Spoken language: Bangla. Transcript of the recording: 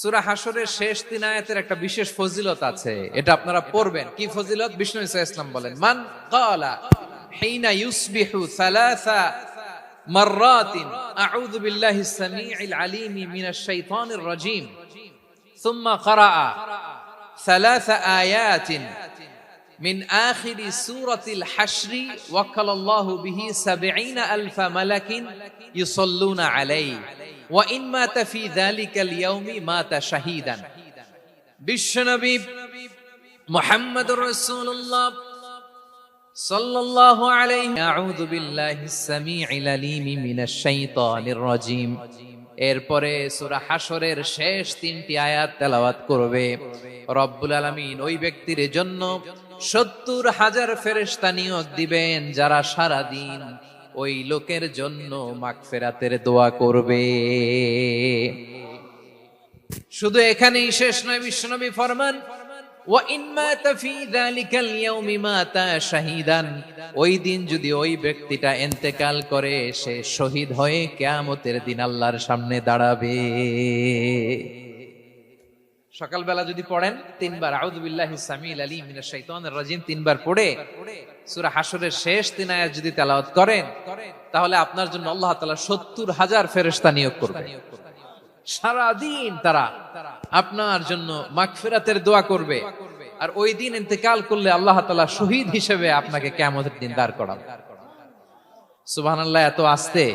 সূরা হাশরের শেষ 3 আয়াতের একটা বিশেষ ফজিলত আছে, এটা আপনারা পড়বেন। কি ফজিলত? বিষ্ণু ঈসা ইসলাম বলেন, মান ক্বালা হিনা ইউসবিহু সালাসা মাররাতিন আউযু বিল্লাহিস সামিউল আলীম মিনাশ শাইতানির রাজীম সুম্মা ক্বারাআ সালাসা আয়াতিন মিন আখিরি সূরাতিল হাশরি ওয়াক্কালাল্লাহু বিহি ৭০,০০০ মালাকিন ইউসাল্লুনা আলাইহি ওয়া ইন মাতা ফি যালিকাল ইয়াউমি মাতা শাহীদান। বিশ্বনবী মুহাম্মদুর রাসূলুল্লাহ সাল্লাল্লাহু আলাইহি আউযু বিল্লাহিস সামিউল আলীম মিনাশ শাইতানির রাজীম। এরপরে সূরা হাশরের শেষ 3টি আয়াত তেলাওয়াত করবে। রব্বুল আলামিন ওই ব্যক্তির জন্য ৭০,০০০ ফেরেশতা নিয়োগ দিবেন যারা সারা দিন ওই লোকের জন্য মাগফিরাতের দোয়া করবে। শুধু এখানেই শেষ নয়, বিশ্বনবী ফরমান ওয়া ইন মাতা ফি যালিকাল ইয়াউমি মাতা শাহীদান, ওই দিন যদি ওই ব্যক্তিটা ইন্তেকাল করে সে শহীদ হয়ে কিয়ামতের দিন আল্লাহর সামনে দাঁড়াবে। সকালবেলা যদি পড়েন ৩ বার আউযু বিল্লাহিস সামিউল আলীম মিনাশ শাইতানির রাজীম ৩ বার পড়ে সূরা হাশরের শেষ ৩ আয়াত যদি তেলাওয়াত করেন, তাহলে আপনার জন্য আল্লাহ তাআলা ৭০,০০০ ফেরেশতা নিয়োগ করবেন। সারা দিন তারা আপনার জন্য মাগফিরাতের দোয়া করবে। আর ওই দিন ইন্তেকাল করলে আল্লাহ তাআলা শহীদ হিসেবে আপনাকে কিয়ামতের দিন দাঁড় করাবেন। সুবহানাল্লাহ। এত আস্তে